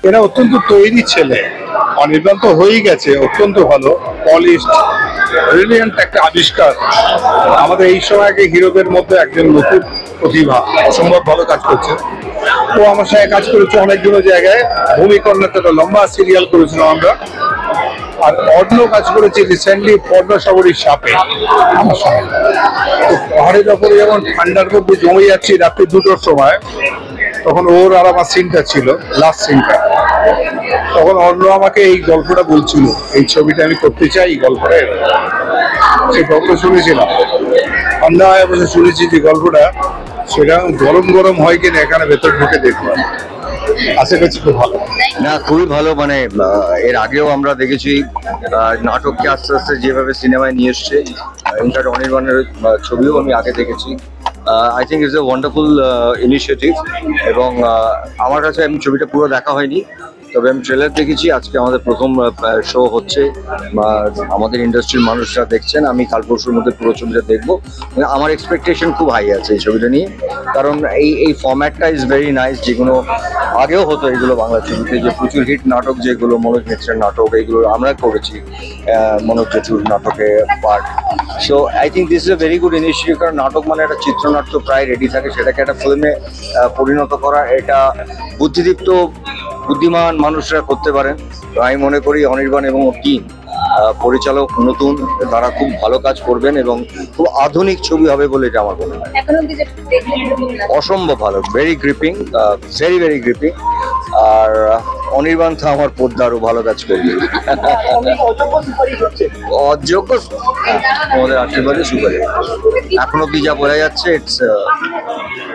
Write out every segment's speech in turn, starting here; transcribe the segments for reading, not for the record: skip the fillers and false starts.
এরা অত্যন্ত তৈরি ছেলে, অনির্বাণ তো হয়েই গেছে, অত্যন্ত ভালো পলিশড ব্রিলিয়ান্ট একটা আবিষ্কার। আমাদের এই সময়কে হিরোদের মধ্যে একজন নতুন প্রতিভা, অসম্ভব ভালো কাজ করছে। ও আমার সঙ্গে কাজ করেছে অনেকগুলো জায়গায়, ভূমিকর্ণের একটা লম্বা সিরিয়াল করেছিলাম আমরা। আর অন্য কাজ করেছি রিসেন্টলি পর্ণসাগরীর সাপে আমার সঙ্গে। তো পাহাড়ের ওপরে যখন ঠান্ডার মধ্যে জমে যাচ্ছি রাত্রি 2টোর সময়, তখন ওর আর আমার সিনটা ছিল, লাস্ট সিনটা। তখন অন্য আমাকে এই গল্পটা বলছিল, এই ছবিটা আমি করতে চাই, গল্পটা সেই গল্প শুনেছিলাম, ঠান্ডা হয়ে বসে শুনেছি যে গল্পটা, সেটা গরম গরম হয় কিনা এখানে ভেতর ঢুকে দেখলাম। আশা করছি খুব ভালো। না, খুবই ভালো। মানে এর আগেও আমরা দেখেছি নাটককে আস্তে আস্তে যেভাবে সিনেমায় নিয়ে এসছে, ইনফ্যাক্ট অনির্বাণের ছবিও আমি আগে দেখেছি। I think it's a wonderful initiative. এবং আমার কাছে আমি ছবিটা পুরো দেখা হয়নি, তবে আমি ট্রেলার দেখেছি। আজকে আমাদের প্রথম শো হচ্ছে, আমাদের ইন্ডাস্ট্রির মানুষরা দেখছেন। আমি কাল পরশুর মধ্যে পুরো ছবিটা দেখবো। আমার এক্সপেকটেশন খুব হাই আছে এই ছবিটা নিয়ে, কারণ এই ফরম্যাটটা ইজ ভেরি নাইস। যেগুলো আগেও হতো এগুলো বাংলা ছবিতে, যে প্রচুর হিট নাটক, যেগুলো মনোজ মিত্রের নাটক, এইগুলো আমরা করেছি মনোজ জেঠুর নাটকে part. So I think this is a very good initiative, কারণ নাটক মানে একটা চিত্রনাট্য প্রায় রেডি থাকে, সেটাকে একটা ফিল্মে পরিণত করা, এটা বুদ্ধিদীপ্ত বুদ্ধিমান মানুষরা করতে পারেন। তো আমি মনে করি অনির্বাণ এবং টিম, পরিচালক নতুন, তারা খুব ভালো কাজ করবেন এবং খুব আধুনিক ছবি হবে বলে এটা আমার মনে হয়। অসম্ভব ভালো, very gripping, very very gripping. আর অনির্বাণ তো আমার পর্দা আরো ভালো কাজ করবে। অযোগ্য আমাদের আশীর্বাদে সুপারে। এখনো কি যা বোঝা যাচ্ছে, ইটস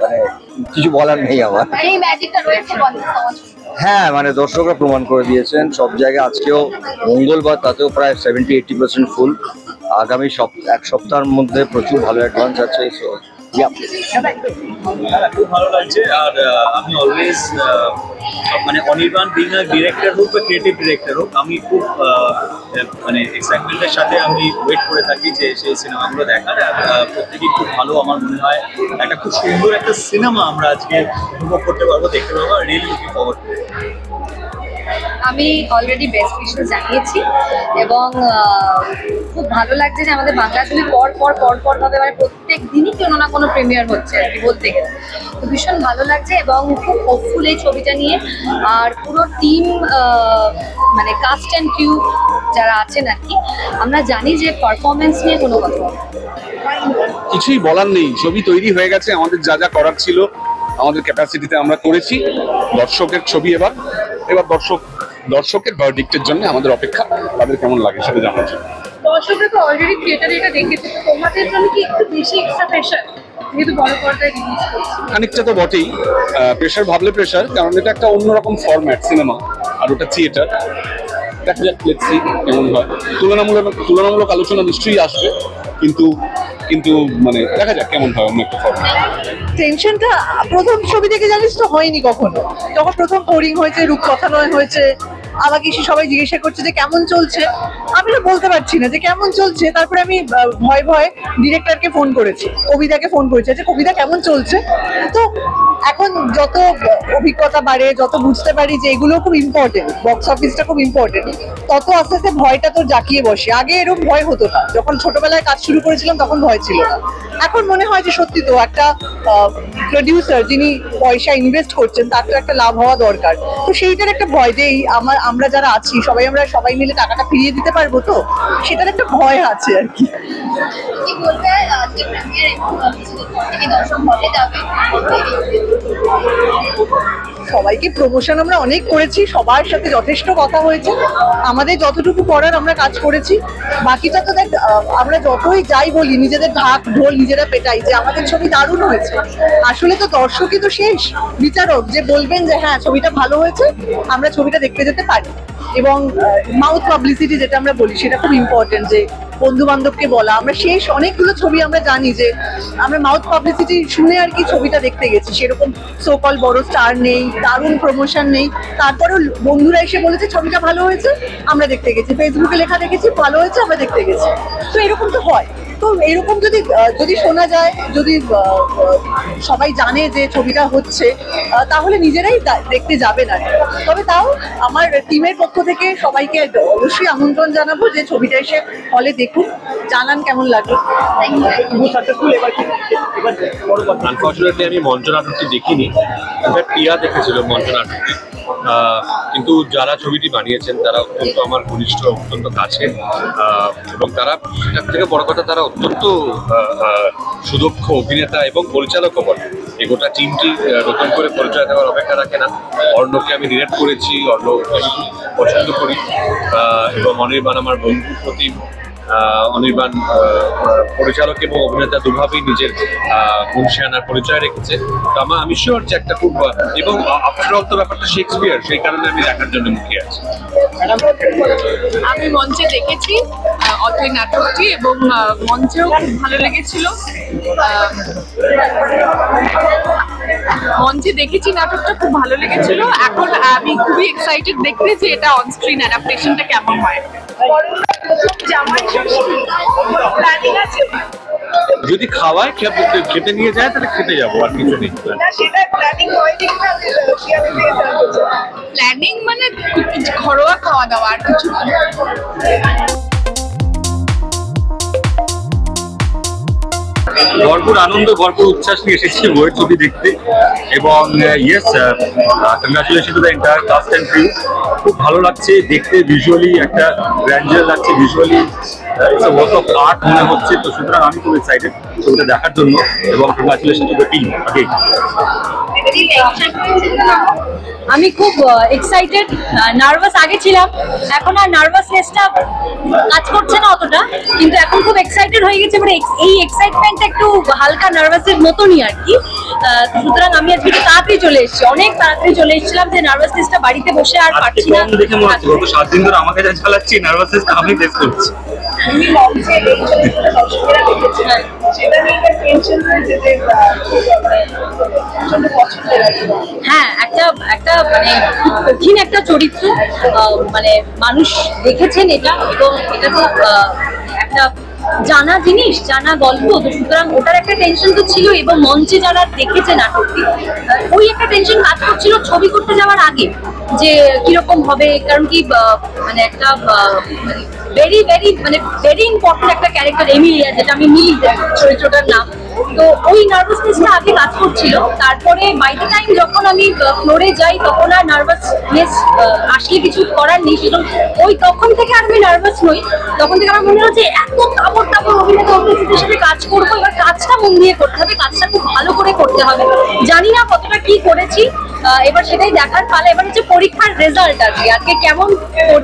মানে কিছু বলার নেই আমার। হ্যাঁ, মানে দর্শকরা প্রমাণ করে দিয়েছেন সব জায়গায়। আজকেও মঙ্গলবার, তাতেও প্রায় 70-80% ফুল। আগামী এক সপ্তাহের মধ্যে প্রচুর ভালো অ্যাডভান্স আছে। খুব ভালো লাগছে। আর আমি অলওয়েজ মানে অনির্বাণ বিং ডিরেক্টর হোক বা ক্রিয়েটিভ ডিরেক্টর হোক, আমি খুব মানে এক্সাইটমেন্টের সাথে আমি ওয়েট করে থাকি যে সেই সিনেমাগুলো দেখার। প্রত্যেকেই খুব ভালো আমার মনে হয়। একটা খুব সুন্দর একটা সিনেমা আমরা আজকে উপভোগ করতে পারবো, দেখতে পারবো। Really looking forward. আমি অলরেডি বেস্ট উইশেস জানিয়েছি এবং খুব ভালো লাগছে যে আমাদের বাংলা ছবি পর ভাবে মানে প্রত্যেক দিনই কোনো না কোনো প্রিমিয়ার হচ্ছে আর কি বলতে গেলে। তো ভীষণ ভালো লাগছে এবং খুব হোপফুল এই ছবিটা নিয়ে। আর পুরো টিম মানে কাস্ট অ্যান্ড ক্রিউ যারা আছেন আর কি, আমরা জানি যে পারফরমেন্স নিয়ে কোনো কথা কিছুই বলার নেই। ছবি তৈরি হয়ে গেছে, আমাদের যা যা করার ছিল আমাদের ক্যাপাসিটিতে আমরা করেছি। দর্শকের ছবি, এবার দর্শকের ভার্ডিক্টের জন্য আমাদের অপেক্ষা, তাদের কেমন লাগে সেটা জানার জন্য। দর্শকরা তো অলরেডি থিয়েটারে এটা দেখেছে, তো তোমাদের জন্য কি একটু বেশি এক্সট্রা প্রেশার যেহেতু বড় পর্দায় রিলিজ করছে? খানিকটা তো বটেই, প্রেশার ভাবলে প্রেশার, কারণ এটা একটা অন্যরকম ফরম্যাট সিনেমা, আর ওটা থিয়েটার। দেখা যাক, লেটস সি কেমন হয়। তুলনামূলক আলোচনা নিশ্চয়ই আসবে, কিন্তু মানে দেখা যাক কেমন হয় অন্য একটা ফরম্যাট। টেনশনটা প্রথম ছবি থেকে জানিস তো হয়নি কখনো, যখন প্রথম বোরিং হয়েছে, রূপকথা নয় হয়েছে, আমাকে এসে সবাই জিজ্ঞাসা করছে যে কেমন চলছে, আমি তো বলতে পারছি না যে কেমন চলছে। তারপরে আমি ভয় ভয় ডিরেক্টরকে ফোন করেছি, কবিতাকে ফোন করেছি যে কবিতা কেমন চলছে। তো এখন যত অভিজ্ঞতা বাড়ে, যত বুঝতে পারি যে এগুলো খুব ইম্পর্টেন্ট, বক্স অফিসটা খুব ইম্পর্টেন্ট, তত আস্তে আস্তে ভয়টা তোর জাকিয়ে বসে। আগে এরকম ভয় হতো না, যখন ছোটবেলায় কাজ শুরু করেছিলাম তখন ভয় ছিল না। এখন মনে হয় যে সত্যি তো একটা প্রডিউসার যিনি পয়সা ইনভেস্ট করছেন তার তো একটা লাভ হওয়া দরকার। তো সেইটার একটা ভয় যে আমরা যারা আছি আমরা সবাই মিলে টাকাটা ফিরিয়ে দিতে পারবো, তো সেটার একটা ভয় আছে আর কি। সবাইকে প্রমোশন আমরা অনেক করেছি, সবার সাথে যথেষ্ট কথা হয়েছে, আমাদের যতটুকু করার আমরা কাজ করেছি। বাকিটা তো দেখ, আমরা যতই যাই বলি, নিজেদের ঢাক ঢোল নিজেরা পেটাই যে আমাদের ছবি দারুণ হয়েছে, আসলে তো দর্শকই তো শেষ বিচারক যে বলবেন যে হ্যাঁ ছবিটা ভালো হয়েছে, আমরা ছবিটা দেখতে যেতে পারি। এবং মাউথ পাবলিসিটি যেটা আমরা বলি সেটা খুব ইম্পর্টেন্ট, যে বন্ধু বান্ধবকে বলা। আমরা শেষ অনেকগুলো ছবি আমরা জানি যে আমরা মাউথ পাবলিসিটি শুনে আর কি ছবিটা দেখতে গেছি, সেরকম সোকল বড় স্টার নেই, দারুণ প্রমোশন নেই, তারপরেও বন্ধুরা এসে বলেছে ছবিটা ভালো হয়েছে, আমরা দেখতে গেছি, ফেসবুকে লেখা দেখেছি ভালো হয়েছে, আমরা দেখতে গেছি। তো এরকম তো হয়। তো এরকম যদি শোনা যায়, যদি সবাই জানে যে ছবিটা হচ্ছে, তাহলে নিজেরাই দেখতে যাবে না। তবে তাও আমার টিমের পক্ষ থেকে সবাইকে অবশ্যই আমন্ত্রণ জানাবো যে ছবিটা এসে হলে দেখুন, জানান কেমন লাগলো। আনফর্চুনেটলি আমি মঞ্চ নাটকটি দেখিনি, প্রিয়া দেখেছিল মঞ্চ নাটকটি, কিন্তু যারা ছবিটি বানিয়েছেন তারা অত্যন্ত আমার ঘনিষ্ঠ, অত্যন্ত কাছে, এবং তারা সেটার থেকে বড় কথা তারা অত্যন্ত সুদক্ষ অভিনেতা এবং পরিচালকও বটে। এই গোটা টিমটি নতুন করে পরিচয় দেওয়ার অপেক্ষা রাখে না। অর্ণবকে আমি ডিরেক্ট করেছি, অর্ণবকে আমি খুব পছন্দ করি, এবং অনির্বাণ আমার বন্ধুর প্রতি। অনির্বাণ পরিচালক এবং অভিনেতা দুভাবেই নিজের গুণশিয়ানার পরিচয় রেখেছে। তো আমি শিওর যে একটা খুব, এবং আফটার অল তো ব্যাপারটা শেক্সপিয়ার, সেই কারণে আমি দেখার জন্য মুখিয়ে আছি। আমি মঞ্চে দেখেছি অথৈ নাটকটি, এবং মঞ্চেও খুব ভালো লেগেছিল। মঞ্চে দেখেছি নাটকটা, খুব ভালো লেগেছিল। এখন আমি খুবই এক্সাইটেড দেখতে যে এটা অন স্ক্রিন অ্যাডাপ্টেশনটা কেমন হয়। যদি খাওয়ায় খেতে নিয়ে যায় তাহলে খেতে যাবো, আর কিছু নেই। প্ল্যানিং মানে ঘরোয়া খাওয়া দাওয়া, আর কিছু না। ভরপুর আনন্দ, ভরপুর উচ্ছ্বাস নিয়ে এসেছি বইয়ের ছবি দেখতে, এবং yes, congratulation to the entire cast and crew. খুব ভালো লাগছে দেখতে, ভিজুয়ালি একটা গ্র্যান্ডিয়ার লাগছে, ভিজুয়ালি ওয়ার্ক অফ আর্ট মনে হচ্ছে। তো সুতরাং আমি খুব এক্সাইটেড ছবিটা দেখার জন্য, এবং কংগ্রাচুলেশন টু দ্য টিম আগেই। আমি খুব এক্সাইটেড, নার্ভাস আগে ছিলাম, এখন আর নার্ভাসনেসটা কাজ করছে না অতটা, কিন্তু এখন খুব এক্সাইটেড হয়ে গেছে। মানে এই এক্সাইটমেন্টটা একটু হালকা নার্ভাসের মতনই আর কি। সুতরাং আমি আজকে একটু তাড়াতাড়ি চলে এসেছি, অনেক তাড়াতাড়ি চলে এসেছিলাম, যে নার্ভাসনেসটা বাড়িতে বসে আর পারছি না। দেখে মনে হচ্ছে গত 7 দিন ধরে আমাকে যা জ্বালাচ্ছি, নার্ভাসনেসটা আমি ফেস করছি। হ্যাঁ, একটা মানে কঠিন একটা চরিত্র, মানে মানুষ দেখেছেন এটা, এবং এটা তো একটা জানা জিনিস, জানা গল্প। তো সুতরাং ওটার একটা টেনশন তো ছিল, এবং মঞ্চে যারা দেখেছে নাটকটি ওই একটা টেনশন কাজ করছিল ছবি করতে যাওয়ার আগে, যে কিরকম হবে। কারণ কি মানে একটা ভেরি ইম্পর্টেন্ট একটা ক্যারেক্টার এমিলিয়া, যেটা আমি মিলি চরিত্রটার নাম। তো ওই নার্ভাসনেসটা আগে কাজ করছিল। তারপরে বাই দ্য টাইম যখন আমি ফ্লোরে যাই, তখন আর নার্ভাসনেস আসলে কিছু করার নেই, সেজন্য ওই তখন থেকে আর আমি নার্ভাস নই। তখন থেকে আমার মনে হচ্ছে এত তাবড় অভিনেতা অভিনেত্রীদের সাথে কাজ করবো, এবার কাজটা মন দিয়ে করতে হবে, কাজটা খুব ভালো করে করতে হবে। জানি না কতটা কি করেছি, এবার সেটাই দেখার পালা। এবার হচ্ছে পরীক্ষার রেজাল্ট, আজকে কেমন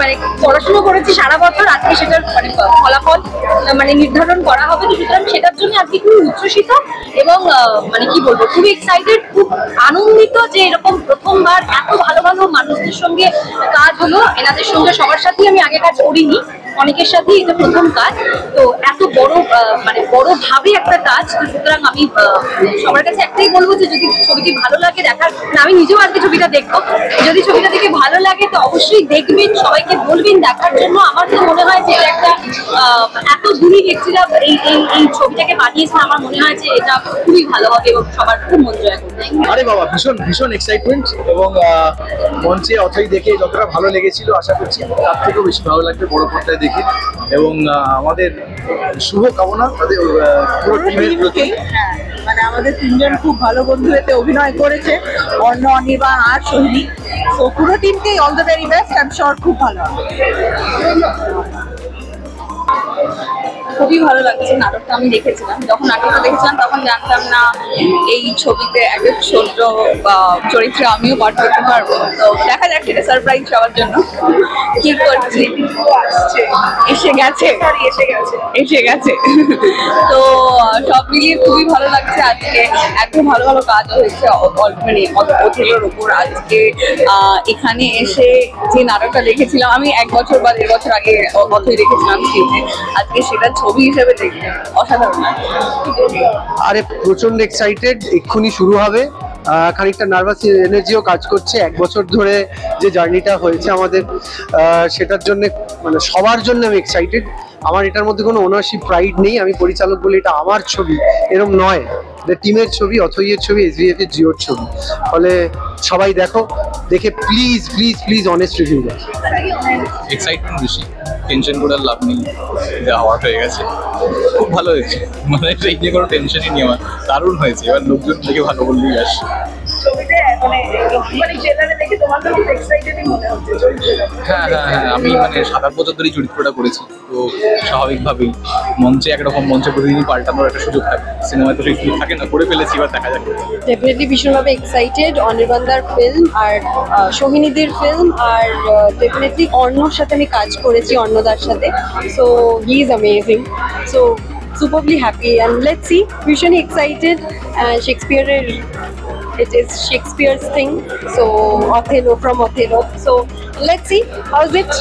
মানে পড়াশোনা করেছি সারা বছর, আজকে সেটার মানে ফলাফল মানে নির্ধারণ করা হবে। তো সুতরাং সেটার জন্য আজকে খুবই উচ্ছ্বসিত, এবং মানে কি বলবো, খুবই এক্সাইটেড, খুব আনন্দিত যে এরকম প্রথমবার এত ভালো ভালো মানুষদের সঙ্গে কাজ হলো। এনাদের সঙ্গে সবার সাথেই আমি আগে কাজ করিনি, অনেকের সাথেই এটা প্রথম কাজ। তো এত বড় মানে বড় ভাবে একটা কাজ, তো সুতরাং আমি সবার কাছে একটাই বলবো যে যদি ছবিটি ভালো লাগে দেখার, আমি নিজেও আজকে ছবিটা দেখবো, যদি ছবিটা দেখে ভালো লাগে তো অবশ্যই দেখবেন, সবাইকে বলবেন দেখার জন্য। আমার তো মনে হয় যে এটা একটা এত দূরই ব্যক্তিরা এই ছবিটাকে বানিয়েছে, আমার মনে হয় যে এটা খুবই ভালো হবে এবং সবার খুব মন জয় করবে। আরে বাবা, ভীষণ ভীষণ এক্সাইটমেন্ট, এবং মঞ্চে অথই দেখে যতটা ভালো লেগেছিল আশা করছি তার থেকেও বেশি ভালো লাগবে বড় পর্দায় দেখে। এবং আমাদের শুভ কামনা তাদের পুরো টিমের প্রতি। মানে আমাদের তিনজন খুব ভালো বন্ধু এতে অভিনয় করেছে, অর্ণ, অনির্বাণ আর সোহিনী। তো পুরো টিমকেই all the very best, I am sure খুব ভালো হবে। খুবই ভালো লাগছে। নাটকটা আমি দেখেছিলাম, যখন নাটকটা দেখেছিলাম তখন জানতাম না এই ছবিতে একটা ছোট্ট চরিত্রে আমিও পাঠ করতে পারবো। তো দেখা যাক, সেটা সারপ্রাইজ সবার জন্য। কি করছি, এসে গেছে তো সব মিলিয়ে খুবই ভালো লাগছে। আজকে এত ভালো ভালো কাজ হয়েছে মানে অথেলোর উপর। আজকে এখানে এসে যে নাটকটা দেখেছিলাম আমি 1 বছর বা 1.5 বছর আগে অথই দেখেছিলাম স্ক্রিনে, আজকে সেটা ছবি হিসেবে দেখতে অসাধারণ লাগছে। আরে প্রচন্ড এক্সাইটেড, এক্ষুনি শুরু হবে। খানিকটা নার্ভাস এনার্জিও কাজ করছে। 1 বছর ধরে যে জার্নিটা হয়েছে আমাদের, সেটার জন্য মানে সবার জন্য আমি এক্সাইটেড। আমার এটার মধ্যে কোনো ওনারশিপ প্রাইড নেই, আমি পরিচালক বলে এটা আমার ছবি এরকম নয়, এটা টিমের ছবি, অথইয়ের ছবি, SVF এর জিওর ছবি। ফলে সবাই দেখে please please please honest review দাও। এক্সাইটমেন্ট বেশি, টেনশন করে আর লাভ নেই, যা হওয়ার হয়ে গেছে। খুব ভালো হয়েছে, মানে এই নিয়ে কোনো টেনশনই নেই আমার, দারুণ হয়েছে। এবার লোকজন থেকে ভালো বললেই আসে। হ্যাঁ, আমি মানে 7-8 বছর ধরেই চরিত্রটা করেছি, তো স্বাভাবিকভাবেই মঞ্চে একরকম, মঞ্চে প্রতিদিনই পাল্টানোর একটা সুযোগ থাকে। সিনেমায় তো সেই সুযোগ থাকে না, করে ফেলেছি, এবার দেখা যাক। ডেফিনেটলি ভীষণভাবে এক্সাইটেড। অনির্বাণদার ফিল্ম আর সোহিনীদের ফিল্ম, আর ডেফিনেটলি অর্ণর সাথে আমি কাজ করেছি, অর্ণদার সাথে। So he is amazing, so superbly happy and let's see, ভীষণই এক্সাইটেড। শেক্সপিয়ারের it is Shakespeare's thing, so Othello, from Othello, so let's see how's it.